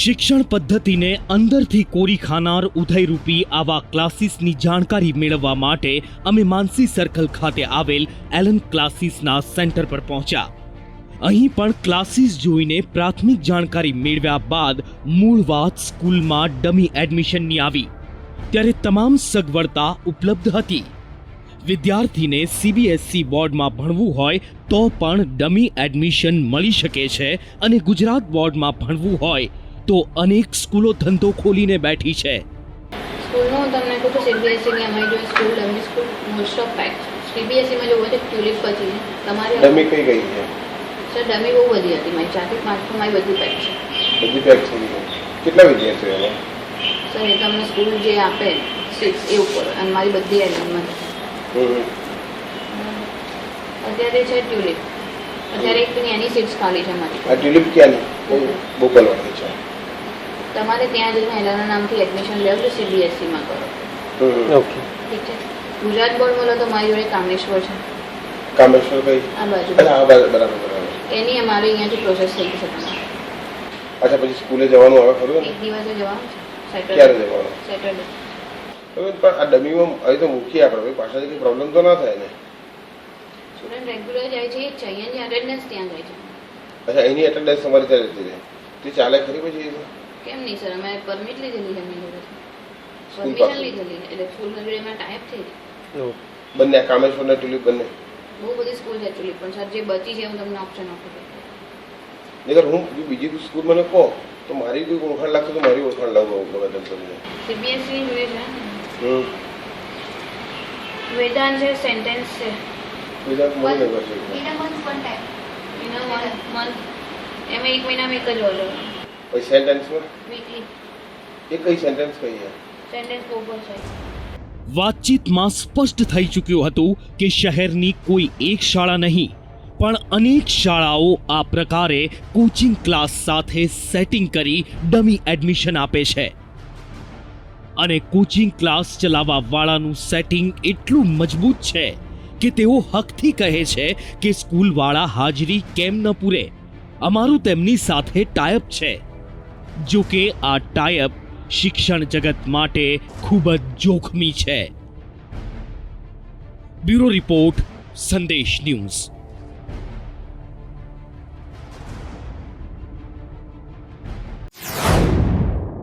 શિક્ષણ પદ્ધતિને અંદરથી કોરી ખાનાર ઉદયરૂપી આવા ક્લાસીસની જાણકારી મેળવવા માટે અમે માનસી સર્કલ ખાતે આવેલ એલન ક્લાસીસના સેન્ટર પર પહોંચ્યા. અહીં પણ ક્લાસીસ જોઈને પ્રાથમિક જાણકારી મેળવ્યા બાદ મૂળ વાત સ્કૂલમાં ડમી એડમિશનની આવી, ત્યારે તમામ સગવડતા ઉપલબ્ધ હતી. વિદ્યાર્થીને સીબીએસઈ બોર્ડમાં ભણવું હોય તો પણ ડમી એડમિશન મળી શકે છે અને ગુજરાત બોર્ડમાં ભણવું હોય તો અનેક સ્કૂલો ધંધો ખોલીને બેઠી છે. સ્કૂલનું તમને કહું તો સીબીએસઈની અમારી જો school dummy school most of pack. સીબીએસઈમાં જો હોય તો ટ્યુલિપ પછી તમારી ડમી કઈ ગઈ છે? સર ડમી બહુ બધી હતી મારી 4 થી 5 તો મારી બધી પેક છે. બધી પેક છે. કેટલા વિદ્યાર્થીઓ એમાં? સર એ તમને સ્કૂલ જે આપે સીટ એ ઉપર અને મારી બધી એલિમેન્ટમાં અત્યારે છે ટ્યુલિપ. અત્યારે એકની એની સીટ્સ ખાલી છે મારી. આ ટ્યુલિપ ક્યાંની? બોપલવાળી છે. તમારે ત્યાં જઈને એલાના નામથી એડમિશન લેવું તો સીબીએસઈમાં કરો. ઓકે, ઠીક છે. ગુજરાત બોર્ડમાં લો તો મારી જોડે કામેશ્વર છે. કામેશ્વર કઈ? આ બાજુ. હા, બરાબર. એની અમારે અહીંયાથી પ્રોસેસ થઈ ગઈ છે તમારે. અચ્છા, પછી સ્કૂલે જવાનું આવે ખરું? એક દિવસે જવાનું છે. ક્યારે જવાનું? સેટરડે. પણ આ ડમીમાં અહીં તો મૂકીએ આપણે, પાછળથી કંઈ પ્રોબ્લેમ તો ના થાય ને? સ્ટુડન્ટ રેગ્યુલર જાય છે, છે અહીંયાની અટેન્ડન્સ ત્યાં જાય છે. અચ્છા, એની એટેન્ડન્સ તમારી ત્યાં રહેતી રહે તે ચાલે ખરી પછી? કેમ નહીં સર, અમે પરમિટ લીધેલી છે એમની જોડે. સ્કૂલ પરમિશન લીધેલી એટલે સ્કૂલ જોડે એમાં ટાઈપ થઈ ગઈ. બંને કામેશ્વર ને ટ્યુલિપ બંને બહુ બધી સ્કૂલ છે એકચ્યુઅલી, પણ સર જે બચી છે હું તમને ઓપ્શન આપું છું. નહીતર હું બીજી કોઈ સ્કૂલ મને કહો તો મારી કોઈ ઓળખાણ લાગશે તો મારી ઓળખાણ લાવું ગમે તેમ કરીને. સીબીએસઈ જોઈએ છે વેદાંત છે, સેન્ટેન્સ છે. વેદાંત મને નગર છે. એમાં 1 મહિનામાં એક જ ઓર્ડર. પછી સેન્ટેન્સમાં વીકલી એ કઈ સેન્ટેન્સ કઈ છે? સેન્ટેન્સ પ્રોપર છે. વાતચીતમાં સ્પષ્ટ થઈ ચૂક્યું હતું કે શહેરની કોઈ એક શાળા નહીં પણ અનેક શાળાઓ આ પ્રકારે કોચિંગ ક્લાસ સાથે સેટિંગ કરી ડમી એડમિશન આપે છે. અને કોચિંગ ક્લાસ ચલાવવા વાળાનું સેટિંગ એટલું મજબૂત છે કે તેઓ હકથી કહે છે કે સ્કૂલવાળા હાજરી કેમ ન પૂરે, અમારું તેમની સાથે ટાઈઅપ છે. જો કે આ ટાઈઅપ શિક્ષણ જગત માટે ખૂબ જ જોખમી છે. બ્યુરો રિપોર્ટ, સંદેશ ન્યૂઝ.